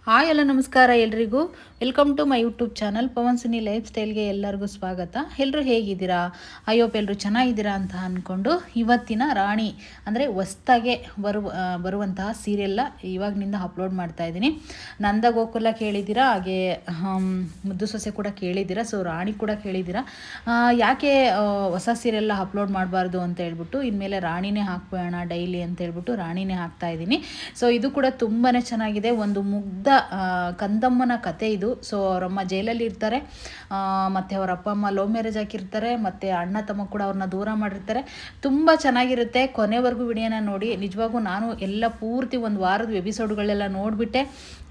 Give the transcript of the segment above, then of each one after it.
Hi ಎಲ್ಲ ನಮಸ್ಕಾರ ಎಲ್ರಿಗೂ. Welcome to my YouTube channel Pavan Suni life ಸ್ಟೈಲ್ಗೆ ಎಲ್ಲರಿಗೂ ಸ್ವಾಗತ. ಎಲ್ಲರೂ ಹೇಗಿದ್ದೀರಾ? ಅಯ್ಯೋಪ್ ಎಲ್ಲರೂ ಚೆನ್ನಾಗಿದ್ದೀರಾ ಅಂತ ಅಂದ್ಕೊಂಡು ಇವತ್ತಿನ ರಾಣಿ ಅಂದರೆ ಹೊಸ್ದಾಗೆ ಬರುವಂತಹ ಸೀರಿಯಲ್ಲ ಇವಾಗಿನಿಂದ ಅಪ್ಲೋಡ್ ಮಾಡ್ತಾ ಇದ್ದೀನಿ. ನಂದ ಗೋಕುಲ ಕೇಳಿದ್ದೀರಾ, ಹಾಗೆ ಮುದ್ದು ಸೊಸೆ ಕೂಡ ಕೇಳಿದ್ದೀರಾ, ಸೊ ರಾಣಿ ಕೂಡ ಕೇಳಿದ್ದೀರಾ. ಯಾಕೆ ಹೊಸ ಸೀರಿಯಲ್ಲ ಅಪ್ಲೋಡ್ ಮಾಡಬಾರ್ದು ಅಂತ ಹೇಳ್ಬಿಟ್ಟು ಇನ್ಮೇಲೆ ರಾಣಿನೇ ಹಾಕ್ಬೋಣ ಡೈಲಿ ಅಂತ ಹೇಳ್ಬಿಟ್ಟು ರಾಣಿನೇ ಹಾಕ್ತಾ ಇದ್ದೀನಿ. ಸೊ ಇದು ಕೂಡ ತುಂಬಾ ಚೆನ್ನಾಗಿದೆ. ಒಂದು ಮುಗ್ಧ ಕಂದಮ್ಮನ ಕತೆ ಇದು. ಸೊ ಅವರಮ್ಮ ಜೈಲಲ್ಲಿ ಇರ್ತಾರೆ, ಮತ್ತು ಅವರ ಅಪ್ಪ ಅಮ್ಮ ಲವ್ ಮ್ಯಾರೇಜ್ ಹಾಕಿರ್ತಾರೆ, ಮತ್ತು ಅಣ್ಣ ತಮ್ಮ ಕೂಡ ಅವ್ರನ್ನ ದೂರ ಮಾಡಿರ್ತಾರೆ. ತುಂಬ ಚೆನ್ನಾಗಿರುತ್ತೆ. ಕೊನೆವರೆಗೂ ವಿಡಿಯೋನ ನೋಡಿ. ನಿಜವಾಗೂ ನಾನು ಎಲ್ಲ ಪೂರ್ತಿ ಒಂದು ವಾರದ ಎಪಿಸೋಡ್ಗಳೆಲ್ಲ ನೋಡಿಬಿಟ್ಟೆ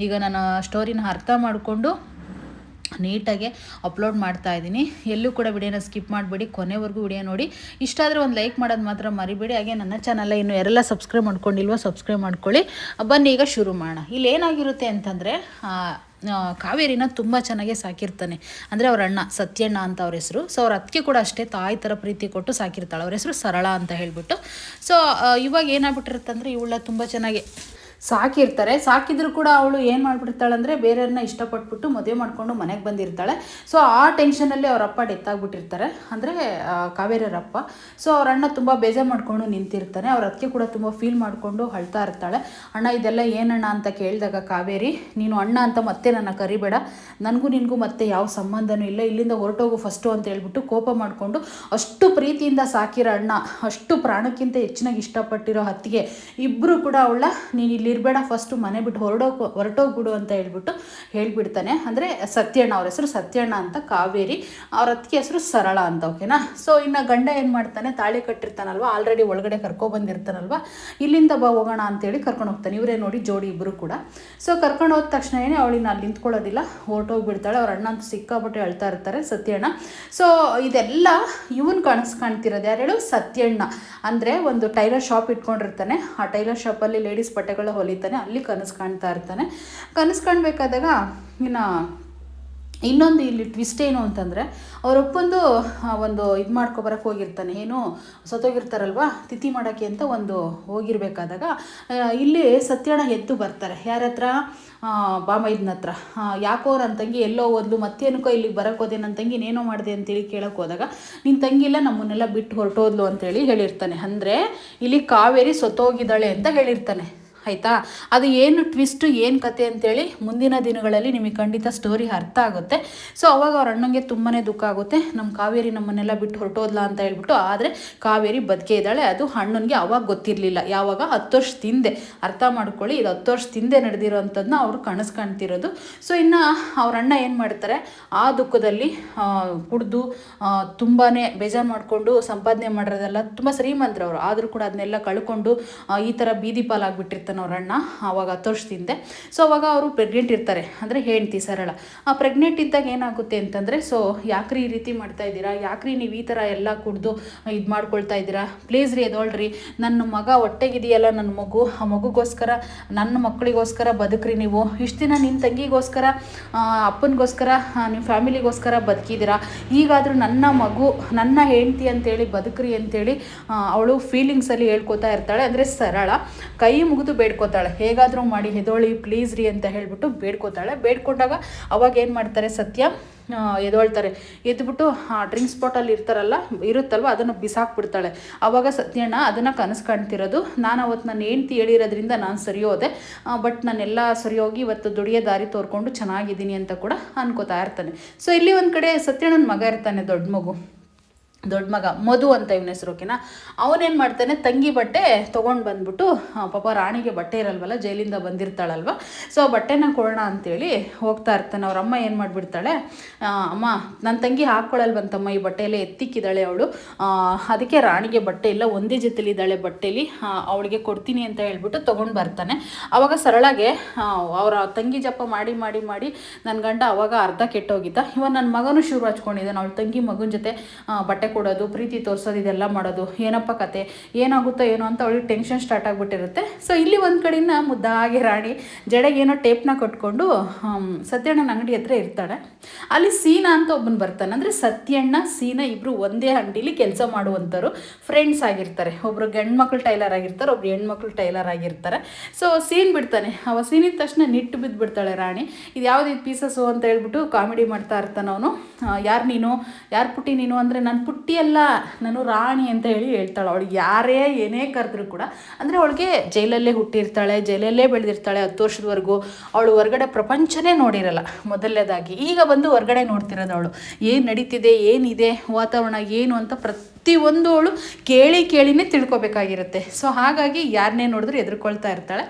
ಈಗ ನಾನು ಸ್ಟೋರಿನ ಅರ್ಥ ಮಾಡಿಕೊಂಡು ನೀಟಾಗಿ ಅಪ್ಲೋಡ್ ಮಾಡ್ತಾ ಇದ್ದೀನಿ. ಎಲ್ಲೂ ಕೂಡ ವಿಡಿಯೋನ ಸ್ಕಿಪ್ ಮಾಡಬೇಡಿ, ಕೊನೆವರೆಗೂ ವಿಡಿಯೋ ನೋಡಿ. ಇಷ್ಟ ಆದರೆ ಒಂದು ಲೈಕ್ ಮಾಡೋದು ಮಾತ್ರ ಮರಿಬೇಡಿ. ಹಾಗೆ ನನ್ನ ಚಾನಲ್ ಇನ್ನೂ ಯಾರೆಲ್ಲ ಸಬ್ಸ್ಕ್ರೈಬ್ ಮಾಡ್ಕೊಂಡಿಲ್ವೋ ಸಬ್ಸ್ಕ್ರೈಬ್ ಮಾಡ್ಕೊಳ್ಳಿ. ಬನ್ನಿ ಈಗ ಶುರು ಮಾಡೋಣ. ಇಲ್ಲಿ ಏನಾಗಿರುತ್ತೆ ಅಂತಂದರೆ ಕಾವೇರಿನ ತುಂಬ ಚೆನ್ನಾಗೇ ಸಾಕಿರ್ತಾನೆ. ಅಂದರೆ ಅವ್ರ ಅಣ್ಣ ಸತ್ಯಣ್ಣ ಅಂತ ಅವ್ರ ಹೆಸರು. ಸೊ ಅವ್ರ ಅತ್ತಿಗೆ ಕೂಡ ಅಷ್ಟೇ ತಾಯಿ ಥರ ಪ್ರೀತಿ ಕೊಟ್ಟು ಸಾಕಿರ್ತಾಳೆ. ಅವ್ರ ಹೆಸರು ಸರಳ ಅಂತ ಹೇಳ್ಬಿಟ್ಟು. ಸೊ ಇವಾಗ ಏನಾಗ್ಬಿಟ್ಟಿರುತ್ತಂದರೆ ಇವಳ ತುಂಬ ಚೆನ್ನಾಗಿ ಸಾಕಿರ್ತಾರೆ. ಸಾಕಿದ್ರು ಕೂಡ ಅವಳು ಏನು ಮಾಡಿಬಿಡ್ತಾಳೆ ಅಂದರೆ ಬೇರೆಯವ್ರನ್ನ ಇಷ್ಟಪಟ್ಬಿಟ್ಟು ಮದುವೆ ಮಾಡಿಕೊಂಡು ಮನೆಗೆ ಬಂದಿರ್ತಾಳೆ. ಸೊ ಆ ಟೆನ್ಷನಲ್ಲಿ ಅವರಪ್ಪ ಡೆತ್ ಆಗಿಬಿಟ್ಟಿರ್ತಾರೆ, ಅಂದರೆ ಕಾವೇರಿಯರಪ್ಪ. ಸೊ ಅವ್ರ ಅಣ್ಣ ತುಂಬ ಬೇಜಾರು ಮಾಡಿಕೊಂಡು ನಿಂತಿರ್ತಾನೆ. ಅವ್ರ ಅದಕ್ಕೆ ಕೂಡ ತುಂಬ ಫೀಲ್ ಮಾಡಿಕೊಂಡು ಅಳ್ತಾ ಇರ್ತಾಳೆ. ಅಣ್ಣ ಇದೆಲ್ಲ ಏನಣ್ಣ ಅಂತ ಕೇಳಿದಾಗ ಕಾವೇರಿ, ನೀನು ಅಣ್ಣ ಅಂತ ಮತ್ತೆ ನನ್ನ ಕರಿಬೇಡ, ನನಗೂ ನಿನಗೂ ಮತ್ತೆ ಯಾವ ಸಂಬಂಧನೂ ಇಲ್ಲ, ಇಲ್ಲಿಂದ ಹೊರಟೋಗು ಫಸ್ಟು ಅಂತ ಹೇಳ್ಬಿಟ್ಟು ಕೋಪ ಮಾಡಿಕೊಂಡು ಅಷ್ಟು ಪ್ರೀತಿಯಿಂದ ಸಾಕಿರೋ ಅಣ್ಣ, ಅಷ್ಟು ಪ್ರಾಣಕ್ಕಿಂತ ಹೆಚ್ಚಿನಾಗಿ ಇಷ್ಟಪಟ್ಟಿರೋ ಅತ್ತಿಗೆ ಇಬ್ಬರು ಕೂಡ ಅವಳ ನೀನು ಇಲ್ಲಿ ಇರಬೇಡ, ಫಸ್ಟು ಮನೆ ಬಿಟ್ಟು ಹೊರಟೋಗ್ಬಿಡು ಅಂತ ಹೇಳ್ಬಿಡ್ತಾನೆ. ಅಂದರೆ ಸತ್ಯಣ್ಣ, ಅವ್ರ ಹೆಸರು ಸತ್ಯಣ್ಣ ಅಂತ, ಕಾವೇರಿ ಅವ್ರ ಅತ್ತಿಗೆ ಹೆಸರು ಸರಳ ಅಂತ. ಓಕೆನಾ? ಸೊ ಇನ್ನು ಗಂಡ ಏನು ಮಾಡ್ತಾನೆ, ತಾಳಿ ಕಟ್ಟಿರ್ತಾನಲ್ವ, ಆಲ್ರೆಡಿ ಒಳಗಡೆ ಕರ್ಕೊಬಂದಿರ್ತಾನಲ್ವ, ಇಲ್ಲಿಂದ ಹೋಗೋಣ ಅಂತೇಳಿ ಕರ್ಕೊಂಡು ಹೋಗ್ತಾನೆ. ಇವರೇ ನೋಡಿ ಜೋಡಿ ಇಬ್ಬರು ಕೂಡ. ಸೊ ಕರ್ಕೊಂಡು ಹೋದ ತಕ್ಷಣ ಅವಳಿನ ಅಲ್ಲಿ ನಿಂತ್ಕೊಳ್ಳೋದಿಲ್ಲ, ಹೊರಟೋಗ್ಬಿಡ್ತಾಳೆ. ಅವ್ರ ಅಣ್ಣ ಅಂತೂ ಸಿಕ್ಕಾಪಟ್ಟೆ ಅಳ್ತಾ ಇರ್ತಾರೆ, ಸತ್ಯಣ್ಣ. ಸೊ ಇದೆಲ್ಲ ಇವನು ಕಾಣ್ತಿರೋದು ಯಾರು ಹೇಳು? ಸತ್ಯಣ್ಣ. ಅಂದರೆ ಒಂದು ಟೈಲರ್ ಶಾಪ್ ಇಟ್ಕೊಂಡಿರ್ತಾನೆ. ಆ ಟೈಲರ್ ಶಾಪಲ್ಲಿ ಲೇಡೀಸ್ ಬಟ್ಟೆಗಳು ಹೊಲಿತಾನೆ. ಅಲ್ಲಿ ಕನಸು ಕಾಣ್ತಾ ಇರ್ತಾನೆ. ಕನಸು ಕಾಣಬೇಕಾದಾಗ ಇನ್ನೊಂದು ಇಲ್ಲಿ ಟ್ವಿಸ್ಟ್ ಏನು ಅಂತಂದರೆ, ಅವರೊಪ್ಪಂದು ಒಂದು ಇದು ಮಾಡ್ಕೊಬರಕ್ಕೆ ಹೋಗಿರ್ತಾನೆ. ಏನು ಸತ್ತೋಗಿರ್ತಾರಲ್ವ, ತಿಥಿ ಮಾಡೋಕ್ಕೆ ಅಂತ ಒಂದು ಹೋಗಿರ್ಬೇಕಾದಾಗ ಇಲ್ಲಿ ಸತ್ಯಣ್ಣ ಎದ್ದು ಬರ್ತಾರೆ. ಯಾರ ಹತ್ರ? ಬಾಮೈದನ ಹತ್ರ. ಯಾಕೋ ನನ್ನ ತಂಗಿ ಎಲ್ಲೋ ಓದ್ಲು, ಮತ್ತೇನಕ್ಕೋ ಇಲ್ಲಿಗೆ ಬರೋಕ್ಕೆ ಹೋದೆ, ನನ್ನ ತಂಗಿ ಇನ್ನೇನೋ ಮಾಡಿದೆ ಅಂತೇಳಿ ಕೇಳೋಕೆ ಹೋದಾಗ ನಿನ್ನ ತಂಗಿಲ್ಲ, ನಮ್ಮನ್ನೆಲ್ಲ ಬಿಟ್ಟು ಹೊರಟೋದ್ಲು ಅಂತೇಳಿ ಹೇಳಿರ್ತಾನೆ. ಅಂದರೆ ಇಲ್ಲಿ ಕಾವೇರಿ ಸತ್ತೋಗಿದ್ದಾಳೆ ಅಂತ ಹೇಳಿರ್ತಾನೆ. ಆಯಿತಾ? ಅದು ಏನು ಟ್ವಿಸ್ಟು, ಏನು ಕತೆ ಅಂತೇಳಿ ಮುಂದಿನ ದಿನಗಳಲ್ಲಿ ನಿಮಗೆ ಖಂಡಿತ ಸ್ಟೋರಿ ಅರ್ಥ ಆಗುತ್ತೆ. ಸೊ ಅವಾಗ ಅವ್ರ ಅಣ್ಣಂಗೆ ತುಂಬಾ ದುಃಖ ಆಗುತ್ತೆ, ನಮ್ಮ ಕಾವೇರಿ ನಮ್ಮನ್ನೆಲ್ಲ ಬಿಟ್ಟು ಹೊರಟೋದ್ಲ ಅಂತ ಹೇಳ್ಬಿಟ್ಟು. ಆದರೆ ಕಾವೇರಿ ಬದುಕೇ ಇದ್ದಾಳೆ. ಅದು ಅಣ್ಣನಿಗೆ ಅವಾಗ ಗೊತ್ತಿರಲಿಲ್ಲ. ಯಾವಾಗ? 10 ವರ್ಷದ ಹಿಂದೆ. ಅರ್ಥ ಮಾಡ್ಕೊಳ್ಳಿ, ಇದು 10 ವರ್ಷದ ಹಿಂದೆ ನಡೆದಿರೋ ಅಂಥದ್ದನ್ನ ಅವರು ಕನಸು ಕಾಣ್ತಿರೋದು. ಸೊ ಇನ್ನು ಅವ್ರ ಅಣ್ಣ ಏನು ಮಾಡ್ತಾರೆ, ಆ ದುಃಖದಲ್ಲಿ ಕುಡಿದು ತುಂಬಾ ಬೇಜಾರು ಮಾಡಿಕೊಂಡು ಸಂಪಾದನೆ ಮಾಡಿರೋದೆಲ್ಲ, ತುಂಬ ಶ್ರೀಮಂತರು ಅವರು, ಆದರೂ ಕೂಡ ಅದನ್ನೆಲ್ಲ ಕಳ್ಕೊಂಡು ಈ ಥರ ಬೀದಿ ಪಾಲಾಗ್ಬಿಟ್ಟಿರ್ತಾರೆ ಅವ್ರ ಅಣ್ಣ. ಆವಾಗ 10 ವರ್ಷದಿಂದ. ಸೊ ಅವಾಗ ಅವರು ಪ್ರೆಗ್ನೆಂಟ್ ಇರ್ತಾರೆ, ಅಂದರೆ ಹೆಂಡ್ತಿ ಸರಳ. ಆ ಪ್ರೆಗ್ನೆಂಟ್ ಇದ್ದಾಗ ಏನಾಗುತ್ತೆ ಅಂತಂದರೆ, ಸೊ ಯಾಕ್ರಿ ಈ ರೀತಿ ಮಾಡ್ತಾ ಇದ್ದೀರಾ, ಯಾಕ್ರಿ ನೀವು ಈ ಥರ ಎಲ್ಲ ಕುಡಿದು ಇದು ಮಾಡ್ಕೊಳ್ತಾ ಇದ್ದೀರಾ, ಪ್ಲೀಸ್ ರೀ ಎದೋಳ್ರಿ, ನನ್ನ ಮಗ ಹೊಟ್ಟೆಗಿದೆಯಲ್ಲ, ನನ್ನ ಮಗು, ಆ ಮಗುಗೋಸ್ಕರ, ನನ್ನ ಮಕ್ಕಳಿಗೋಸ್ಕರ ಬದುಕ್ರಿ ನೀವು. ಇಷ್ಟು ದಿನ ನಿನ್ನ ತಂಗಿಗೋಸ್ಕರ, ಅಪ್ಪನಿಗೋಸ್ಕರ, ನಿಮ್ಮ ಫ್ಯಾಮಿಲಿಗೋಸ್ಕರ ಬದುಕಿದ್ದೀರಾ, ಈಗಾದರೂ ನನ್ನ ಮಗು, ನನ್ನ ಹೆಂಡ್ತಿ ಅಂತೇಳಿ ಬದುಕ್ರಿ ಅಂತೇಳಿ ಅವಳು ಫೀಲಿಂಗ್ಸಲ್ಲಿ ಹೇಳ್ಕೊತಾ ಇರ್ತಾಳೆ. ಅಂದರೆ ಸರಳ ಕೈ ಮುಗಿದು ಬೇಡ್ಕೋತಾಳೆ, ಹೇಗಾದರೂ ಮಾಡಿ ಎದೋಳಿ ಪ್ಲೀಸ್ ರೀ ಅಂತ ಹೇಳ್ಬಿಟ್ಟು ಬೇಡ್ಕೋತಾಳೆ. ಬೇಡ್ಕೊಂಡಾಗ ಅವಾಗ ಏನು ಮಾಡ್ತಾರೆ, ಸತ್ಯ ಎದೊಳ್ತಾರೆ. ಎದ್ಬಿಟ್ಟು ಡ್ರಿಂಕ್ಸ್ ಬಾಟಲ್ ಇರುತ್ತಲ್ವ, ಅದನ್ನು ಬಿಸಾಕ್ಬಿಡ್ತಾಳೆ. ಆವಾಗ ಸತ್ಯಣ್ಣ ಅದನ್ನು ಕನಸು ಕಾಣ್ತಿರೋದು, ನಾನು ಅವತ್ತು ನನ್ನ ಹೆಂಡ್ತಿ ಹೇಳಿರೋದ್ರಿಂದ ನಾನು ಸರಿ ಹೋದೆ, ಬಟ್ ನಾನೆಲ್ಲ ಸರಿ ಹೋಗಿ ಇವತ್ತು ದುಡಿಯೋ ದಾರಿ ತೋರ್ಕೊಂಡು ಚೆನ್ನಾಗಿದ್ದೀನಿ ಅಂತ ಕೂಡ ಅನ್ಕೋತಾ ಇರ್ತಾನೆ. ಸೊ ಇಲ್ಲಿ ಒಂದು ಕಡೆ ಸತ್ಯಣ್ಣನ ಮಗ ಇರ್ತಾನೆ, ದೊಡ್ಡ ಮಗ ಮಧು ಅಂತ ಇವನ ಹೆಸರು. ಓಕೆನಾ? ಅವನೇನು ಮಾಡ್ತಾನೆ, ತಂಗಿ ಬಟ್ಟೆ ತೊಗೊಂಡು ಬಂದ್ಬಿಟ್ಟು, ಪಾಪ ರಾಣಿಗೆ ಬಟ್ಟೆ ಇರಲ್ವಲ್ಲ, ಜೈಲಿಂದ ಬಂದಿರ್ತಾಳಲ್ವ, ಸೊ ಆ ಬಟ್ಟೆನ ಕೊಡೋಣ ಅಂತೇಳಿ ಹೋಗ್ತಾ ಇರ್ತಾನೆ. ಅವ್ರ ಅಮ್ಮ ಏನು ಮಾಡಿಬಿಡ್ತಾಳೆ, ಅಮ್ಮ ನನ್ನ ತಂಗಿ ಹಾಕ್ಕೊಳ್ಳಲ್ವಂತಮ್ಮ, ಈ ಬಟ್ಟೆಯಲ್ಲೇ ಎತ್ತಿಕ್ಕಿದ್ದಾಳೆ ಅವಳು, ಅದಕ್ಕೆ ರಾಣಿಗೆ ಬಟ್ಟೆ ಇಲ್ಲ, ಒಂದೇ ಜೊತೆಲಿದ್ದಾಳೆ ಬಟ್ಟೆಲಿ, ಅವಳಿಗೆ ಕೊಡ್ತೀನಿ ಅಂತ ಹೇಳ್ಬಿಟ್ಟು ತೊಗೊಂಡು ಬರ್ತಾನೆ. ಆವಾಗ ಸರಳಾಗೆ ಅವರ ತಂಗಿ ಜಪ ಮಾಡಿ ಮಾಡಿ ಮಾಡಿ ನನ್ನ ಗಂಡ ಅವಾಗ ಅರ್ಧ ಕೆಟ್ಟೋಗಿದ್ದ. ಇವಾಗ ನನ್ನ ಮಗನೂ ಶುರು ಹಚ್ಕೊಂಡಿದ್ದಾನೆ ಅವಳ ತಂಗಿ ಮಗನ ಜೊತೆ ಬಟ್ಟೆ ಕೊಡೋದು, ಪ್ರೀತಿ ತೋರಿಸೋದು, ಇದೆಲ್ಲ ಮಾಡೋದು. ಏನಪ್ಪ ಕತೆ, ಏನಾಗುತ್ತೋ ಏನೋ ಅಂತ ಅವಳಿಗೆ ಟೆನ್ಷನ್ ಸ್ಟಾರ್ಟ್ ಆಗಿಬಿಟ್ಟಿರುತ್ತೆ. ಸೊ ಇಲ್ಲಿ ಒಂದು ಕಡೆಯಿಂದ ಮುದ್ದಾಗಿ ರಾಣಿ ಜಡೆಗೆ ಏನೋ ಟೇಪ್ನ ಕಟ್ಕೊಂಡು ಸತ್ಯಣ್ಣನ ಅಂಗಡಿ ಹತ್ರ ಇರ್ತಾಳೆ. ಅಲ್ಲಿ ಸೀನಾ ಅಂತ ಒಬ್ಬನು ಬರ್ತಾನೆ. ಅಂದರೆ ಸತ್ಯಣ್ಣ ಸೀನಾ ಇಬ್ಬರು ಒಂದೇ ಅಂಗಡಿಲಿ ಕೆಲಸ ಮಾಡುವಂಥವ್ರು, ಫ್ರೆಂಡ್ಸ್ ಆಗಿರ್ತಾರೆ. ಒಬ್ಬರು ಗಂಡ್ಮಕ್ಳು ಟೈಲರ್ ಆಗಿರ್ತಾರೆ, ಒಬ್ರು ಹೆಣ್ಮಕ್ಳು ಟೈಲರ್ ಆಗಿರ್ತಾರೆ. ಸೊ ಸೀನ್ ಬಿಡ್ತಾನೆ. ಅವ ಸೀನಿದ ತಕ್ಷಣ ನಿಟ್ಟು ಬಿದ್ದು ಬಿಡ್ತಾಳೆ ರಾಣಿ. ಇದು ಯಾವ್ದು ಇದು ಪೀಸಸ್ಸು ಅಂತ ಹೇಳ್ಬಿಟ್ಟು ಕಾಮಿಡಿ ಮಾಡ್ತಾ ಇರ್ತಾನೆ ಅವನು. ಯಾರು ನೀನು, ಯಾರು ಪುಟ್ಟಿ ನೀನು ಅಂದರೆ, ನಾನು ಪುಟ್ಟಿ ಅಲ್ಲ, ನಾನು ರಾಣಿ ಅಂತ ಹೇಳ್ತಾಳೆ. ಅವಳಿಗೆ ಯಾರೇ ಏನೇ ಕರೆದ್ರೂ ಕೂಡ, ಅಂದರೆ ಅವಳಿಗೆ ಜೈಲಲ್ಲೇ ಹುಟ್ಟಿರ್ತಾಳೆ, ಜೈಲಲ್ಲೇ ಬೆಳೆದಿರ್ತಾಳೆ 10 ವರ್ಷದವರೆಗೂ. ಅವಳು ಹೊರಗಡೆ ಪ್ರಪಂಚನೇ ನೋಡಿರಲ್ಲ ಮೊದಲನೇದಾಗಿ. ಈಗ ಬಂದು ಹೊರಗಡೆ ನೋಡ್ತಿರೋದು ಅವಳು. ಏನು ನಡೀತಿದೆ, ಏನಿದೆ ವಾತಾವರಣ ಏನು ಅಂತ ಪ್ರತಿಯೊಂದು ಅವಳು ಕೇಳಿನೇ ತಿಳ್ಕೊಬೇಕಾಗಿರುತ್ತೆ. ಸೊ ಹಾಗಾಗಿ ಯಾರನ್ನೇ ನೋಡಿದ್ರು ಎದುರ್ಕೊಳ್ತಾ ಇರ್ತಾಳೆ.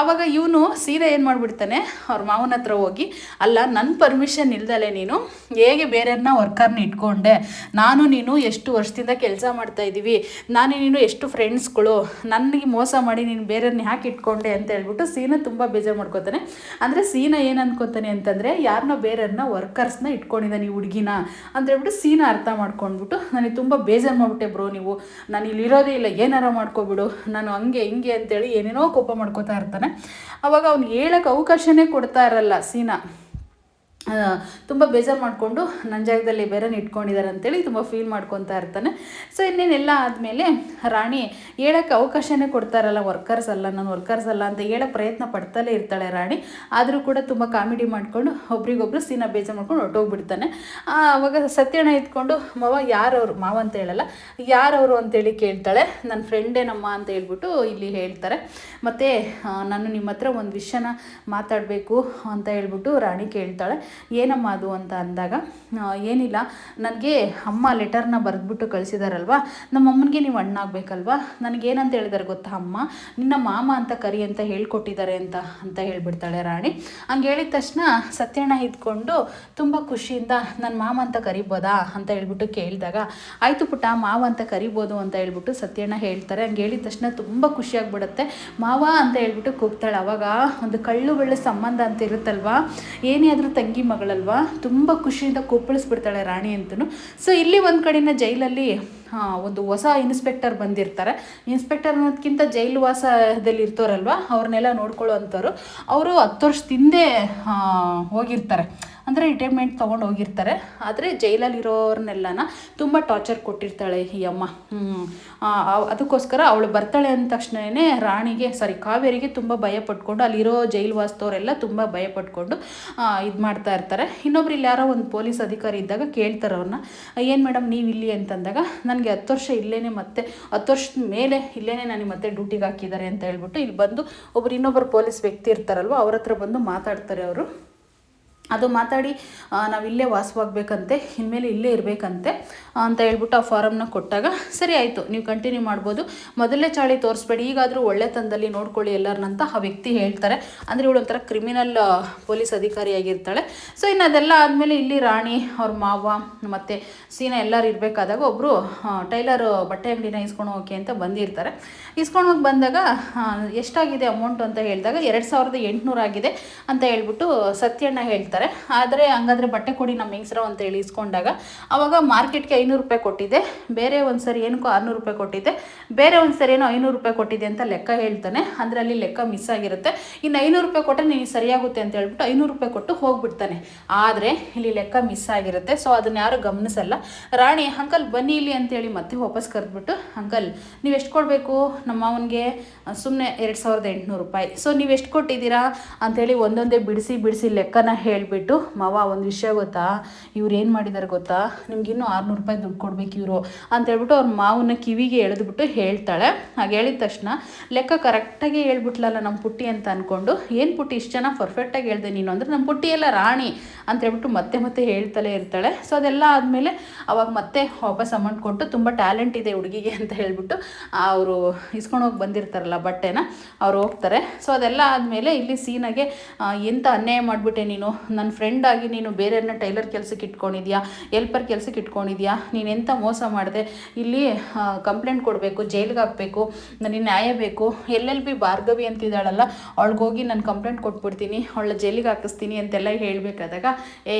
ಆವಾಗ ಇವನು ಸೀದಾ ಏನು ಮಾಡಿಬಿಡ್ತಾನೆ, ಅವ್ರ ಮಾವನ ಹತ್ರ ಹೋಗಿ, ಅಲ್ಲ ನನ್ನ ಪರ್ಮಿಷನ್ ಇಲ್ದಲೆ ನೀನು ಹೇಗೆ ಬೇರೆಯವ್ರನ್ನ ವರ್ಕರ್ನ ಇಟ್ಕೊಂಡೆ, ನಾನು ನೀನು ಎಷ್ಟು ವರ್ಷದಿಂದ ಕೆಲಸ ಮಾಡ್ತಾಯಿದ್ದೀವಿ, ನಾನು ನೀನು ಎಷ್ಟು ಫ್ರೆಂಡ್ಸ್ಗಳು, ನನಗೆ ಮೋಸ ಮಾಡಿ ನೀನು ಬೇರೆಯವ್ರನ್ನ ಯಾಕೆ ಇಟ್ಕೊಂಡೆ ಅಂತ ಹೇಳ್ಬಿಟ್ಟು ಸೀನಾ ತುಂಬ ಬೇಜಾರು ಮಾಡ್ಕೊತಾನೆ. ಅಂದರೆ ಸೀನಾ ಏನು ಅನ್ಕೋತಾನೆ ಅಂತಂದರೆ, ಯಾರನ್ನ ಬೇರೆಯವ್ರನ್ನ ವರ್ಕರ್ಸ್ನ ಇಟ್ಕೊಂಡಿದ್ದಾನೆ ಈ ಹುಡುಗಿನ ಅಂತ ಹೇಳ್ಬಿಟ್ಟು ಸೀನಾ ಅರ್ಥ ಮಾಡ್ಕೊಂಡ್ಬಿಟ್ಟು, ನನಗೆ ತುಂಬ ಬೇಜಾರು ಮಾಡ್ಬಿಟ್ಟೆ ಬ್ರೋ, ನೀವು ನಾನು ಇಲ್ಲಿರೋದೇ ಇಲ್ಲ, ಏನಾರ ಮಾಡ್ಕೊಬಿಡು, ನಾನು ಹಂಗೆ ಹಿಂಗೆ ಅಂತೇಳಿ ಏನೇನೋ ಕೋಪ ಮಾಡ್ಕೋತಾ ಇರ್ತಾನೆ. ಅವಾಗ ಅವ್ನು ಹೇಳೋಕ್ಕೆ ಅವಕಾಶನೇ ಕೊಡ್ತಾ ಇರಲ್ಲ ಸೀನಾ. ತುಂಬ ಬೇಜಾರು ಮಾಡಿಕೊಂಡು ನನ್ನ ಜಾಗದಲ್ಲಿ ಬೇರೆನೇ ಇಟ್ಕೊಂಡಿದ್ದಾರೆ ಅಂತೇಳಿ ತುಂಬ ಫೀಲ್ ಮಾಡ್ಕೊತಾ ಇರ್ತಾನೆ. ಸೊ ಇನ್ನೇನೆಲ್ಲ ಆದಮೇಲೆ ರಾಣಿ ಹೇಳೋಕ್ಕೆ ಅವಕಾಶನೇ ಕೊಡ್ತಾ ಇರಲ್ಲ, ವರ್ಕರ್ಸ್ ಅಲ್ಲ, ನಾನು ವರ್ಕರ್ಸ್ ಅಲ್ಲ ಅಂತ ಹೇಳೋ ಪ್ರಯತ್ನ ಪಡ್ತಲೇ ಇರ್ತಾಳೆ ರಾಣಿ. ಆದರೂ ಕೂಡ ತುಂಬ ಕಾಮಿಡಿ ಮಾಡಿಕೊಂಡು ಒಬ್ರಿಗೊಬ್ರು ಸೀನಾ ಬೇಜಾರು ಮಾಡ್ಕೊಂಡು ಹೊರಟೋಗ್ಬಿಡ್ತಾನೆ. ಅವಾಗ ಸತ್ಯಣ್ಣ ಇದ್ಕೊಂಡು, ಮಾವ ಯಾರವರು, ಮಾವ ಅಂತ ಹೇಳಲ್ಲ, ಯಾರವರು ಅಂತೇಳಿ ಕೇಳ್ತಾಳೆ. ನನ್ನ ಫ್ರೆಂಡೇನಮ್ಮ ಅಂತ ಹೇಳ್ಬಿಟ್ಟು ಇಲ್ಲಿ ಹೇಳ್ತಾರೆ. ಮತ್ತು ನಾನು ನಿಮ್ಮ ಹತ್ರ ಒಂದು ವಿಷಯನ ಮಾತಾಡಬೇಕು ಅಂತ ಹೇಳ್ಬಿಟ್ಟು ರಾಣಿ ಕೇಳ್ತಾಳೆ. ಏನಮ್ಮ ಅದು ಅಂತ ಅಂದಾಗ, ಏನಿಲ್ಲ, ನನಗೆ ಅಮ್ಮ ಲೆಟರ್ನ ಬರೆದ್ಬಿಟ್ಟು ಕಳಿಸಿದಾರಲ್ವ, ನಮ್ಮ ಅಮ್ಮನಿಗೆ ನೀವು ಅಣ್ಣಾಗಬೇಕಲ್ವ, ನನಗೇನಂತ ಹೇಳಿದಾರೆ ಗೊತ್ತಾ ಅಮ್ಮ, ನಿನ್ನ ಮಾಮ ಅಂತ ಕರಿ ಅಂತ ಹೇಳ್ಕೊಟ್ಟಿದ್ದಾರೆ ಅಂತ ಹೇಳ್ಬಿಡ್ತಾಳೆ ರಾಣಿ. ಹಂಗೆ ಹೇಳಿದ ತಕ್ಷಣ ಸತ್ಯಣ್ಣ ಇದ್ಕೊಂಡು ತುಂಬ ಖುಷಿಯಿಂದ, ನನ್ನ ಮಾಮ ಅಂತ ಕರಿಬೋದಾ ಅಂತ ಹೇಳ್ಬಿಟ್ಟು ಕೇಳಿದಾಗ, ಆಯಿತು ಪುಟ್ಟ, ಮಾವ ಅಂತ ಕರಿಬೋದು ಅಂತ ಹೇಳ್ಬಿಟ್ಟು ಸತ್ಯಣ್ಣ ಹೇಳ್ತಾರೆ. ಹಂಗೆ ಹೇಳಿದ ತಕ್ಷಣ ತುಂಬ ಖುಷಿಯಾಗ್ಬಿಡುತ್ತೆ. ಮಾವ ಅಂತ ಹೇಳ್ಬಿಟ್ಟು ಕೂಗ್ತಾಳೆ. ಅವಾಗ ಒಂದು ಕಳ್ಳು ಬೆಳ್ಳು ಸಂಬಂಧ ಅಂತ ಇರುತ್ತಲ್ವ, ಏನೇ ಆದರೂ ತಂಗಿ ಮಗಳಲ್ವಾ, ತುಂಬ ಖುಷಿಯಿಂದ ಕೊಪ್ಪಳಿಸ್ಬಿಡ್ತಾಳೆ ರಾಣಿ ಅಂತೂ. ಸೊ ಇಲ್ಲಿ ಒಂದು ಕಡೆನ ಜೈಲಲ್ಲಿ ಒಂದು ಹೊಸ ಇನ್ಸ್ಪೆಕ್ಟರ್ ಬಂದಿರ್ತಾರೆ. ಇನ್ಸ್ಪೆಕ್ಟರ್ ಅನ್ನೋದಕ್ಕಿಂತ ಜೈಲು ವಾಸದಲ್ಲಿ ಇರ್ತಾರಲ್ವ, ಅವ್ರನ್ನೆಲ್ಲ ನೋಡ್ಕೊಳ್ಳೋ ಅಂಥವ್ರು. ಅವರು 10 ವರ್ಷದಿಂದೆ ಹೋಗಿರ್ತಾರೆ, ಅಂದರೆ ರಿಟೈರ್ಮೆಂಟ್ ತೊಗೊಂಡು ಹೋಗಿರ್ತಾರೆ. ಆದರೆ ಜೈಲಲ್ಲಿರೋರ್ನೆಲ್ಲನ ತುಂಬ ಟಾರ್ಚರ್ ಕೊಟ್ಟಿರ್ತಾಳೆ ಈ ಅಮ್ಮ. ಅದಕ್ಕೋಸ್ಕರ ಅವಳು ಬರ್ತಾಳೆ ಅಂದ ತಕ್ಷಣವೇ ಕಾವೇರಿಗೆ ತುಂಬ ಭಯ ಪಟ್ಕೊಂಡು, ಅಲ್ಲಿರೋ ಜೈಲು ವಾಸದವರೆಲ್ಲ ತುಂಬ ಭಯ ಪಟ್ಕೊಂಡು ಇದು ಮಾಡ್ತಾ ಇರ್ತಾರೆ. ಇನ್ನೊಬ್ರು ಇಲ್ಲಿ ಯಾರೋ ಒಂದು ಪೊಲೀಸ್ ಅಧಿಕಾರಿ ಇದ್ದಾಗ ಕೇಳ್ತಾರೆ ಅವ್ರನ್ನ, ಏನು ಮೇಡಮ್ ನೀವು ಇಲ್ಲಿ ಅಂತಂದಾಗ, ನನಗೆ 10 ವರ್ಷ ಇಲ್ಲೇ, ಮತ್ತೆ 10 ವರ್ಷದ ಮೇಲೆ ಇಲ್ಲೇ ನನಗೆ ಮತ್ತೆ ಡ್ಯೂಟಿಗೆ ಹಾಕಿದ್ದಾರೆ ಅಂತ ಹೇಳ್ಬಿಟ್ಟು ಇಲ್ಲಿ ಬಂದು ಇನ್ನೊಬ್ಬರು ಪೊಲೀಸ್ ವ್ಯಕ್ತಿ ಇರ್ತಾರಲ್ವ, ಅವ್ರ ಹತ್ರ ಬಂದು ಮಾತಾಡ್ತಾರೆ ಅವರು. ಅದು ಮಾತಾಡಿ ನಾವಿಲ್ಲೇ ವಾಸವಾಗಬೇಕಂತೆ, ಇನ್ಮೇಲೆ ಇಲ್ಲೇ ಇರಬೇಕಂತೆ ಅಂತ ಹೇಳ್ಬಿಟ್ಟು ಆ ಫಾರಮ್ನ ಕೊಟ್ಟಾಗ, ಸರಿ ಆಯಿತು ನೀವು ಕಂಟಿನ್ಯೂ ಮಾಡ್ಬೋದು, ಮೊದಲೇ ಚಾಳಿ ತೋರಿಸ್ಬೇಡಿ, ಈಗಾದರೂ ಒಳ್ಳೆತನದಲ್ಲಿ ನೋಡ್ಕೊಳ್ಳಿ ಎಲ್ಲರನ್ನಂತ ಆ ವ್ಯಕ್ತಿ ಹೇಳ್ತಾರೆ. ಅಂದರೆ ಇವಳು ಒಂಥರ ಕ್ರಿಮಿನಲ್ ಪೊಲೀಸ್ ಅಧಿಕಾರಿಯಾಗಿರ್ತಾಳೆ. ಸೊ ಇನ್ನು ಅದೆಲ್ಲ ಆದಮೇಲೆ ಇಲ್ಲಿ ರಾಣಿ ಅವ್ರ ಮಾವ ಮತ್ತು ಸೀನಾ ಎಲ್ಲರೂ ಇರಬೇಕಾದಾಗ ಒಬ್ಬರು ಟೈಲರ್ ಬಟ್ಟೆ ಅಂಗಡಿನ ಇಸ್ಕೊಂಡು ಹೋಗೋಕೆ ಅಂತ ಬಂದಿರ್ತಾರೆ. ಇಸ್ಕೊಂಡು ಹೋಗಿ ಬಂದಾಗ ಎಷ್ಟಾಗಿದೆ ಅಮೌಂಟು ಅಂತ ಹೇಳಿದಾಗ 2800 ಆಗಿದೆ ಅಂತ ಹೇಳ್ಬಿಟ್ಟು ಸತ್ಯಣ್ಣ ಹೇಳ್ತಾರೆ. ಆದರೆ ಹಂಗಾದ್ರೆ ಬಟ್ಟೆ ಕೊಡಿ ನಮ್ಮ ಹೆಂಗಸ್ರು ಅಂತ ಹೇಳಿ ಇಸ್ಕೊಂಡಾಗ, ಆವಾಗ ಮಾರ್ಕೆಟ್ಗೆ 500 ರೂಪಾಯಿ ಕೊಟ್ಟಿದೆ, ಬೇರೆ ಒಂದು ಸರಿ ಏನಕ್ಕೋ 600 ರೂಪಾಯಿ ಕೊಟ್ಟಿದ್ದೆ, ಬೇರೆ ಒಂದು ಸರಿ ಏನೋ 500 ರೂಪಾಯಿ ಕೊಟ್ಟಿದೆ ಅಂತ ಲೆಕ್ಕ ಹೇಳ್ತಾನೆ. ಅಂದರೆ ಅಲ್ಲಿ ಲೆಕ್ಕ ಮಿಸ್ ಆಗಿರುತ್ತೆ. ಇನ್ನು 500 ರೂಪಾಯಿ ಕೊಟ್ಟರೆ ನೀನು ಸರಿಯಾಗುತ್ತೆ ಅಂತ ಹೇಳ್ಬಿಟ್ಟು 500 ರೂಪಾಯಿ ಕೊಟ್ಟು ಹೋಗ್ಬಿಡ್ತಾನೆ. ಆದರೆ ಇಲ್ಲಿ ಲೆಕ್ಕ ಮಿಸ್ ಆಗಿರುತ್ತೆ. ಸೊ ಅದನ್ನ ಯಾರು ಗಮನಿಸಲ್ಲ. ರಾಣಿ ಅಂಕಲ್ ಬನ್ನಿ ಇಲ್ಲಿ ಅಂತೇಳಿ ಮತ್ತೆ ವಾಪಸ್ ಕರೆದ್ಬಿಟ್ಟು, ಅಂಕಲ್ ನೀವು ಎಷ್ಟು ಕೊಡಬೇಕು ನಮ್ಮ ಮಾವನಿಗೆ, ಸುಮ್ಮನೆ 2800 ರೂಪಾಯಿ, ಸೊ ನೀವು ಎಷ್ಟು ಕೊಟ್ಟಿದ್ದೀರಾ ಅಂಥೇಳಿ ಒಂದೊಂದೇ ಬಿಡಿಸಿ ಲೆಕ್ಕನ ಹೇಳಿಬಿಟ್ಟು, ಮಾವ ಒಂದು ವಿಷಯ ಗೊತ್ತಾ, ಇವ್ರು ಏನು ಮಾಡಿದ್ದಾರೆ ಗೊತ್ತಾ, ನಿಮ್ಗಿನ್ನೂ 600 ರೂಪಾಯಿ ದುಡ್ಡು ಕೊಡ್ಬೇಕು ಇವರು ಅಂತೇಳ್ಬಿಟ್ಟು ಅವ್ರ ಮಾವನ ಕಿವಿಗೆ ಎಳೆದ್ಬಿಟ್ಟು ಹೇಳ್ತಾಳೆ. ಹಾಗೆ ಹೇಳಿದ ತಕ್ಷಣ ಲೆಕ್ಕ ಕರೆಕ್ಟಾಗಿ ಹೇಳ್ಬಿಟ್ಲಲ್ಲ ನಮ್ಮ ಪುಟ್ಟಿ ಅಂತ ಅಂದ್ಕೊಂಡು, ಏನು ಪುಟ್ಟಿ ಇಷ್ಟು ಚೆನ್ನಾಗಿ ಪರ್ಫೆಕ್ಟಾಗಿ ಹೇಳ್ದೆ ನೀನು ಅಂದರೆ, ನಮ್ಮ ಪುಟ್ಟಿ ಎಲ್ಲ ರಾಣಿ ಅಂತ ಹೇಳ್ಬಿಟ್ಟು ಮತ್ತೆ ಹೇಳ್ತಲೇ ಇರ್ತಾಳೆ. ಸೊ ಅದೆಲ್ಲ ಆದಮೇಲೆ ಅವಾಗ ಮತ್ತೆ ವಾಪಸ್ ಅಮೌಂಟ್ ಕೊಟ್ಟು, ತುಂಬ ಟ್ಯಾಲೆಂಟ್ ಇದೆ ಹುಡುಗಿಗೆ ಅಂತ ಹೇಳ್ಬಿಟ್ಟು ಅವರು ಇಸ್ಕೊಂಡು ಹೋಗಿ ಬಂದಿರ್ತಾರಲ್ಲ ಬಟ್ಟೆನ, ಅವ್ರು ಹೋಗ್ತಾರೆ. ಸೊ ಅದೆಲ್ಲ ಆದಮೇಲೆ ಇಲ್ಲಿ ಸೀನಾಗೆ ಎಂಥ ಅನ್ಯಾಯ ಮಾಡಿಬಿಟ್ಟೆ ನೀನು, ನನ್ನ ಫ್ರೆಂಡ್ ಆಗಿ ನೀನು ಬೇರೆಯವ್ರನ್ನ ಟೈಲರ್ ಕೆಲಸಕ್ಕೆ ಇಟ್ಕೊಂಡಿದ್ಯಾ, ಹೆಲ್ಪರ್ ಕೆಲಸಕ್ಕೆ ಇಟ್ಕೊಂಡಿದ್ಯಾ, ನೀನು ಎಂಥ ಮೋಸ ಮಾಡಿದೆ, ಇಲ್ಲಿ ಕಂಪ್ಲೇಂಟ್ ಕೊಡಬೇಕು, ಜೈಲಿಗೆ ಹಾಕಬೇಕು, ನನಗೆ ನ್ಯಾಯ ಬೇಕು, LLB ಭಾರ್ಗವಿ ಅಂತಿದ್ದಾಳಲ್ಲ ಅವಳಿಗೋಗಿ ನಾನು ಕಂಪ್ಲೇಂಟ್ ಕೊಟ್ಬಿಡ್ತೀನಿ, ಅವಳ ಜೈಲಿಗೆ ಹಾಕಿಸ್ತೀನಿ ಅಂತೆಲ್ಲ ಹೇಳಬೇಕಾದಾಗ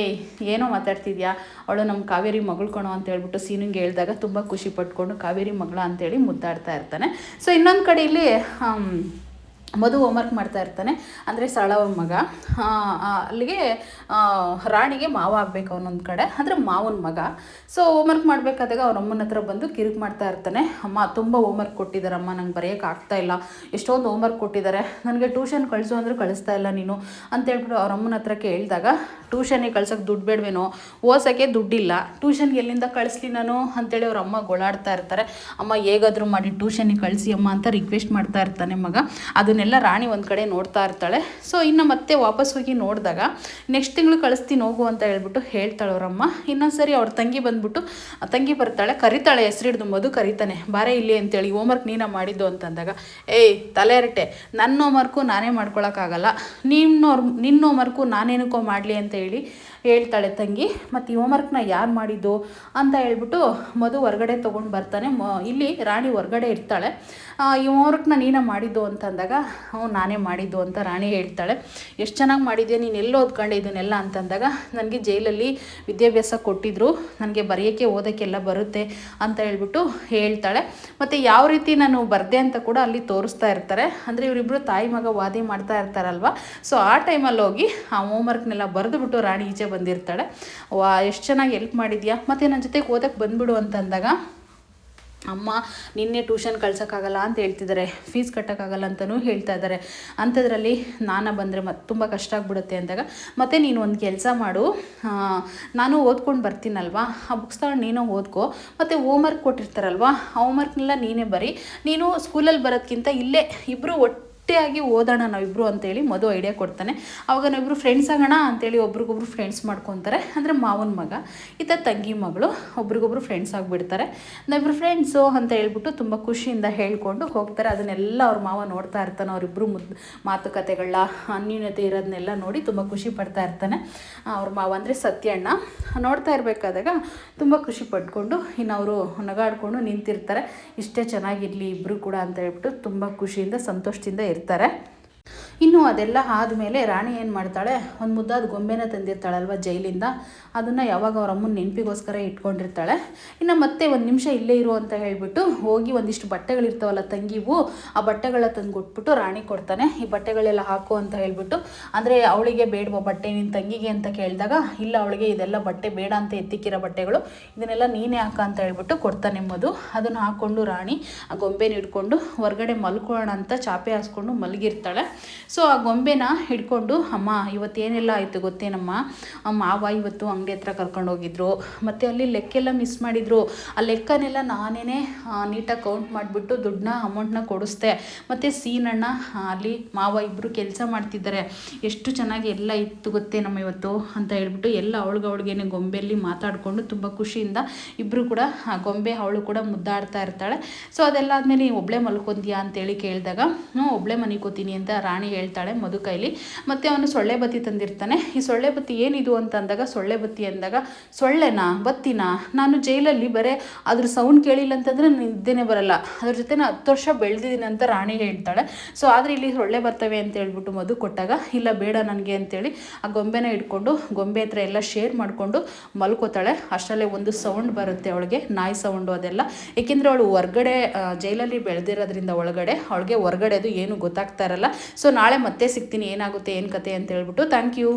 ಏನೋ ಮಾತಾಡ್ತಿದ್ಯಾ, ಅವಳು ನಮ್ಮ ಕಾವೇರಿ ಮಗಳು ಕಣೋ ಅಂತ ಹೇಳ್ಬಿಟ್ಟು ಸೀನಿಂಗ್ ಹೇಳಿದಾಗ ತುಂಬ ಖುಷಿ ಪಟ್ಕೊಂಡು ಕಾವೇರಿ ಮಗಳ ಅಂತೇಳಿ ಮುದ್ದಾಡ್ತಾ ಇರ್ತಾನೆ. ಸೊ ಇನ್ನೊಂದು ಕಡೆ ಇಲ್ಲಿ ಮಧು ಹೋಮ್ವರ್ಕ್ ಮಾಡ್ತಾ ಇರ್ತಾನೆ, ಅಂದರೆ ಸರಳವ ಮಗ. ಅಲ್ಲಿಗೆ ರಾಣಿಗೆ ಮಾವ ಆಗಬೇಕು ಅವನೊಂದು ಕಡೆ, ಅಂದರೆ ಮಾವನ ಮಗ. ಸೊ ಹೋಮ್ವರ್ಕ್ ಮಾಡಬೇಕಾದಾಗ ಅವ್ರ ಅಮ್ಮನ ಹತ್ರ ಬಂದು ಕಿರಿಕ್ ಮಾಡ್ತಾ ಇರ್ತಾನೆ, ಅಮ್ಮ ತುಂಬ ಹೋಮ್ವರ್ಕ್ ಕೊಟ್ಟಿದ್ದಾರಮ್ಮ, ನಂಗೆ ಬರೆಯೋಕೆ ಆಗ್ತಾ ಇಲ್ಲ, ಎಷ್ಟೊಂದು ಹೋಮ್ವರ್ಕ್ ಕೊಟ್ಟಿದ್ದಾರೆ, ನನಗೆ ಟ್ಯೂಷನ್ ಕಳಿಸು ಅಂದರೆ ಕಳಿಸ್ತಾ ಇಲ್ಲ ನೀನು ಅಂತೇಳ್ಬಿಟ್ಟು ಅವ್ರ ಅಮ್ಮನ ಹತ್ರ ಕೇಳಿದಾಗ, ಟ್ಯೂಷನಿಗೆ ಕಳ್ಸೋಕ್ಕೆ ದುಡ್ಡು ಬೇಡವೇನೋ, ಓಸೋಕ್ಕೆ ದುಡ್ಡಿಲ್ಲ, ಟ್ಯೂಷನ್ಗೆ ಎಲ್ಲಿಂದ ಕಳಿಸ್ಲಿ ನಾನು ಅಂತೇಳಿ ಅವ್ರ ಅಮ್ಮ ಗೋಳಾಡ್ತಾ ಇರ್ತಾರೆ. ಅಮ್ಮ ಹೇಗಾದರೂ ಮಾಡಿ ಟ್ಯೂಷನಿಗೆ ಕಳಿಸಿ ಅಮ್ಮ ಅಂತ ರಿಕ್ವೆಸ್ಟ್ ಮಾಡ್ತಾ ಇರ್ತಾನೆ ಮಗ. ಅದನ್ನೆಲ್ಲ ರಾಣಿ ಒಂದು ಕಡೆ ನೋಡ್ತಾ ಇರ್ತಾಳೆ. ಸೊ ಇನ್ನು ಮತ್ತೆ ವಾಪಸ್ ಹೋಗಿ ನೋಡಿದಾಗ ನೆಕ್ಸ್ಟ್ ತಿಂಗಳು ಕಳಿಸ್ತೀನಿ ಹೋಗು ಅಂತ ಹೇಳ್ಬಿಟ್ಟು ಹೇಳ್ತಾಳೆ ಅವರಮ್ಮ. ಇನ್ನೊಂದ್ಸರಿ ಅವ್ರ ತಂಗಿ ಬಂದ್ಬಿಟ್ಟು, ತಂಗಿ ಬರ್ತಾಳೆ, ಕರಿತಾಳೆ, ಹೆಸರು ಹಿಡಿದು ಮಧು ಕರಿತಾನೆ, ಬಾರೆ ಇಲ್ಲಿ ಅಂತೇಳಿ, ಹೋಮ್ವರ್ಕ್ ನೀನು ಮಾಡಿದ್ದು ಅಂತಂದಾಗ, ತಲೆ ಹರಟೆ, ನನ್ನ ಹೋಮ್ವರ್ಕು ನಾನೇ ಮಾಡ್ಕೊಳಕ್ಕಾಗಲ್ಲ, ನಿನ್ನ ಹೋಮ್ವರ್ಕು ನಾನೇನಕ್ಕೋ ಮಾಡಲಿ ಅಂತ ಹೇಳಿ ಹೇಳ್ತಾಳೆ ತಂಗಿ. ಮತ್ತು ಈ ಹೋಮ್ವರ್ಕ್ನ ಯಾರು ಮಾಡಿದ್ದು ಅಂತ ಹೇಳ್ಬಿಟ್ಟು ಮಧು ಹೊರಗಡೆ ತೊಗೊಂಡು ಬರ್ತಾನೆ. ಇಲ್ಲಿ ರಾಣಿ ಹೊರಗಡೆ ಇರ್ತಾಳೆ. ಈ ಹೋಮ್ವರ್ಕ್ನ ನೀನೇ ಮಾಡಿದ್ದು ಅಂತಂದಾಗ, ನಾನೇ ಮಾಡಿದ್ದು ಅಂತ ರಾಣಿ ಹೇಳ್ತಾಳೆ. ಎಷ್ಟು ಚೆನ್ನಾಗಿ ಮಾಡಿದ್ಯಾ, ನೀನು ಎಲ್ಲೋ ಓದ್ಕೊಂಡೆ ಇದನ್ನೆಲ್ಲ ಅಂತಂದಾಗ, ನನಗೆ ಜೈಲಲ್ಲಿ ವಿದ್ಯಾಭ್ಯಾಸ ಕೊಟ್ಟಿದ್ರು, ನನಗೆ ಬರೆಯೋಕ್ಕೆ ಓದೋಕ್ಕೆಲ್ಲ ಬರುತ್ತೆ ಅಂತ ಹೇಳ್ಬಿಟ್ಟು ಹೇಳ್ತಾಳೆ. ಮತ್ತು ಯಾವ ರೀತಿ ನಾನು ಬರ್ದೆ ಅಂತ ಕೂಡ ಅಲ್ಲಿ ತೋರಿಸ್ತಾ ಇರ್ತಾರೆ. ಅಂದರೆ ಇವರಿಬ್ಬರು ತಾಯಿ ಮಗ ವಾದಿ ಮಾಡ್ತಾ ಇರ್ತಾರಲ್ವ. ಸೊ ಆ ಟೈಮಲ್ಲಿ ಹೋಗಿ ಆ ಹೋಮ್ವರ್ಕ್ನೆಲ್ಲ ಬರೆದುಬಿಟ್ಟು ರಾಣಿ ಈಚೆ ಬಂದಿರ್ತಾಳೆ. ಎಷ್ಟು ಚೆನ್ನಾಗಿ ಹೆಲ್ಪ್ ಮಾಡಿದ್ಯಾ, ಮತ್ತು ನನ್ನ ಜೊತೆಗೆ ಓದಕ್ಕೆ ಬಂದುಬಿಡು ಅಂತಂದಾಗ, ಅಮ್ಮ ನಿನ್ನೆ ಟ್ಯೂಷನ್ ಕಳ್ಸೋಕ್ಕಾಗಲ್ಲ ಅಂತ ಹೇಳ್ತಿದ್ದಾರೆ, ಫೀಸ್ ಕಟ್ಟೋಕ್ಕಾಗಲ್ಲ ಅಂತಲೂ ಹೇಳ್ತಾ ಇದ್ದಾರೆ, ಅಂಥದ್ರಲ್ಲಿ ನಾನು ಬಂದರೆ ತುಂಬ ಕಷ್ಟ ಆಗಿಬಿಡುತ್ತೆ ಅಂದಾಗ, ಮತ್ತು ನೀನು ಒಂದು ಕೆಲಸ ಮಾಡು, ನಾನು ಓದ್ಕೊಂಡು ಬರ್ತೀನಲ್ವಾ, ಆ ಬುಕ್ಸ್ ತಗೊಂಡು ನೀನು ಓದ್ಕೋ, ಮತ್ತು ಹೋಮ್ವರ್ಕ್ ಕೊಟ್ಟಿರ್ತಾರಲ್ವ ಆ ಹೋಮ್ವರ್ಕ್ನೆಲ್ಲ ನೀನೇ ಬರೀ, ನೀನು ಸ್ಕೂಲಲ್ಲಿ ಬರೋದಕ್ಕಿಂತ ಇಲ್ಲೇ ಇಬ್ಬರು ಒಟ್ಟೆಯಾಗಿ ಓದೋಣ ನಾವಿಬ್ಬರು ಅಂತೇಳಿ ಮಧು ಐಡಿಯಾ ಕೊಡ್ತಾನೆ. ಆವಾಗ ನಾವಿಬ್ಬರು ಫ್ರೆಂಡ್ಸ್ ಆಗೋಣ ಅಂತೇಳಿ ಒಬ್ರಿಗೊಬ್ರು ಫ್ರೆಂಡ್ಸ್ ಮಾಡ್ಕೊತಾರೆ. ಅಂದರೆ ಮಾವನ ಮಗ ಈತ ತಂಗಿ ಮಗಳು ಒಬ್ರಿಗೊಬ್ರು ಫ್ರೆಂಡ್ಸ್ ಆಗಿಬಿಡ್ತಾರೆ. ನಾವಿಬ್ಬರು ಫ್ರೆಂಡ್ಸು ಅಂತ ಹೇಳ್ಬಿಟ್ಟು ತುಂಬ ಖುಷಿಯಿಂದ ಹೇಳ್ಕೊಂಡು ಹೋಗ್ತಾರೆ. ಅದನ್ನೆಲ್ಲ ಅವ್ರ ಮಾವ ನೋಡ್ತಾ ಇರ್ತಾನೆ. ಅವರಿಬ್ಬರು ಮಾತುಕತೆಗಳ ಅನ್ಯೂನ್ಯತೆ ಇರೋದನ್ನೆಲ್ಲ ನೋಡಿ ತುಂಬ ಖುಷಿ ಪಡ್ತಾ ಇರ್ತಾನೆ ಅವ್ರ ಮಾವ, ಅಂದರೆ ಸತ್ಯಣ್ಣ. ನೋಡ್ತಾ ಇರಬೇಕಾದಾಗ ತುಂಬ ಖುಷಿ ಪಡ್ಕೊಂಡು ಇನ್ನು ಅವರು ನಗಾಡ್ಕೊಂಡು ನಿಂತಿರ್ತಾರೆ. ಇಷ್ಟೇ ಚೆನ್ನಾಗಿರಲಿ ಇಬ್ಬರು ಕೂಡ ಅಂತ ಹೇಳ್ಬಿಟ್ಟು ತುಂಬ ಖುಷಿಯಿಂದ ಸಂತೋಷದಿಂದ ಇರ್ತಾರೆ. ಇನ್ನು ಅದೆಲ್ಲ ಆದಮೇಲೆ ರಾಣಿ ಏನು ಮಾಡ್ತಾಳೆ, ಒಂದು ಮುದ್ದಾದ ಗೊಂಬೆನ ತಂದಿರ್ತಾಳಲ್ವ ಜೈಲಿಂದ, ಅದನ್ನು ಯಾವಾಗ ಅವ್ರ ಅಮ್ಮನ ನೆನಪಿಗೋಸ್ಕರ ಇಟ್ಕೊಂಡಿರ್ತಾಳೆ. ಇನ್ನು ಮತ್ತೆ ಒಂದು ನಿಮಿಷ ಇಲ್ಲೇ ಇರು ಅಂತ ಹೇಳಿಬಿಟ್ಟು ಹೋಗಿ ಒಂದಿಷ್ಟು ಬಟ್ಟೆಗಳಿರ್ತಾವಲ್ಲ ತಂಗಿವು, ಆ ಬಟ್ಟೆಗಳ ತಂದು ಕೊಟ್ಬಿಟ್ಟು ರಾಣಿ ಕೊಡ್ತಾನೆ. ಈ ಬಟ್ಟೆಗಳೆಲ್ಲ ಹಾಕು ಅಂತ ಹೇಳ್ಬಿಟ್ಟು, ಅಂದರೆ ಅವಳಿಗೆ ಬೇಡವ ಬಟ್ಟೆ ನಿನ್ನ ತಂಗಿಗೆ ಅಂತ ಕೇಳಿದಾಗ, ಇಲ್ಲ ಅವಳಿಗೆ ಇದೆಲ್ಲ ಬಟ್ಟೆ ಬೇಡ ಅಂತ ಎತ್ತಿಕ್ಕಿರೋ ಬಟ್ಟೆಗಳು, ಇದನ್ನೆಲ್ಲ ನೀನೇ ಹಾಕ ಅಂತ ಹೇಳ್ಬಿಟ್ಟು ಕೊಡ್ತಾನೆ ಮಧು. ಅದನ್ನು ಹಾಕ್ಕೊಂಡು ರಾಣಿ ಆ ಗೊಂಬೆನ ಹಿಡ್ಕೊಂಡು ಹೊರಗಡೆ ಮಲ್ಕೊಳ್ಳೋಣ ಅಂತ ಚಾಪೆ ಹಾಸ್ಕೊಂಡು ಮಲಗಿರ್ತಾಳೆ. ಸೊ ಆ ಗೊಂಬೆನ ಹಿಡ್ಕೊಂಡು, ಅಮ್ಮ ಇವತ್ತೇನೆಲ್ಲ ಆಯಿತು ಗೊತ್ತೇನಮ್ಮ, ಮಾವ ಇವತ್ತು ಅಂಗಡಿ ಹತ್ರ ಕರ್ಕೊಂಡು ಹೋಗಿದ್ರು, ಮತ್ತು ಅಲ್ಲಿ ಲೆಕ್ಕೆಲ್ಲ ಮಿಸ್ ಮಾಡಿದರು, ಆ ಲೆಕ್ಕನೆಲ್ಲ ನಾನೇ ನೀಟಾಗಿ ಕೌಂಟ್ ಮಾಡಿಬಿಟ್ಟು ದುಡ್ಡನ್ನ ಅಮೌಂಟ್ನ ಕೊಡಿಸ್ದೆ, ಮತ್ತು ಸೀನಣ್ಣ ಅಲ್ಲಿ ಮಾವ ಇಬ್ಬರು ಕೆಲಸ ಮಾಡ್ತಿದ್ದಾರೆ, ಎಷ್ಟು ಚೆನ್ನಾಗಿ ಎಲ್ಲ ಇತ್ತು ಗೊತ್ತೇನಮ್ಮ ಇವತ್ತು ಅಂತ ಹೇಳ್ಬಿಟ್ಟು ಎಲ್ಲ ಅವಳಿಗೇನೆ ಗೊಂಬೆಯಲ್ಲಿ ಮಾತಾಡಿಕೊಂಡು ತುಂಬ ಖುಷಿಯಿಂದ ಇಬ್ಬರು ಕೂಡ ಆ ಗೊಂಬೆ ಅವಳು ಕೂಡ ಮುದ್ದಾಡ್ತಾ ಇರ್ತಾಳೆ. ಸೊ ಅದೆಲ್ಲ ಆದಮೇಲೆ ನೀವು ಒಬ್ಬಳೇ ಮಲ್ಕೊಂತೀಯಾ ಅಂತೇಳಿ ಕೇಳಿದಾಗ, ಒಬ್ಬಳೇ ಮನಿಕೋತೀನಿ ಅಂತ ರಾಣಿ ಹೇಳ್ತಾಳೆ ಮಧು ಕೈಲಿ. ಮತ್ತು ಅವನು ಸೊಳ್ಳೆ ಬತ್ತಿ ತಂದಿರ್ತಾನೆ. ಈ ಸೊಳ್ಳೆ ಬತ್ತಿ ಏನಿದು ಅಂತ ಅಂದಾಗ, ಸೊಳ್ಳೆ ಬತ್ತಿ ಅಂದಾಗ, ಸೊಳ್ಳೆನಾ ಬತ್ತಿನಾ, ನಾನು ಜೈಲಲ್ಲಿ ಬರೇ ಅದ್ರ ಸೌಂಡ್ ಕೇಳಿಲ್ಲ ಅಂತಂದರೆ ನಿದ್ದೆನೇ ಬರಲ್ಲ, ಅದ್ರ ಜೊತೆ ನಾನು 10 ವರ್ಷ ಬೆಳೆದಿದ್ದೀನಿ ಅಂತ ರಾಣಿ ಹೇಳ್ತಾಳೆ. ಸೊ ಆದರೆ ಇಲ್ಲಿ ಸೊಳ್ಳೆ ಬರ್ತವೆ ಅಂತ ಹೇಳ್ಬಿಟ್ಟು ಮಧು ಕೊಟ್ಟಾಗ, ಇಲ್ಲ ಬೇಡ ನನಗೆ ಅಂತೇಳಿ ಆ ಗೊಂಬೆನ ಇಟ್ಕೊಂಡು ಗೊಂಬೆ ಹತ್ರ ಎಲ್ಲ ಶೇರ್ ಮಾಡಿಕೊಂಡು ಮಲ್ಕೋತಾಳೆ. ಅಷ್ಟರಲ್ಲೇ ಒಂದು ಸೌಂಡ್ ಬರುತ್ತೆ ಅವಳಿಗೆ, ನಾಯಿ ಸೌಂಡು ಅದೆಲ್ಲ. ಏಕೆಂದರೆ ಅವಳು ಹೊರ್ಗಡೆ ಜೈಲಲ್ಲಿ ಬೆಳೆದಿರೋದ್ರಿಂದ ಒಳಗಡೆ ಅವಳಿಗೆ ಹೊರಗಡೆದು ಏನು ಗೊತ್ತಾಗ್ತಾ ಇರಲ್ಲ. ಸೊ ನಾಳೆ ಮತ್ತೆ ಸಿಗ್ತೀನಿ, ಏನಾಗುತ್ತೆ ಏನು ಕತೆ ಅಂತ ಹೇಳ್ಬಿಟ್ಟು. Thank you.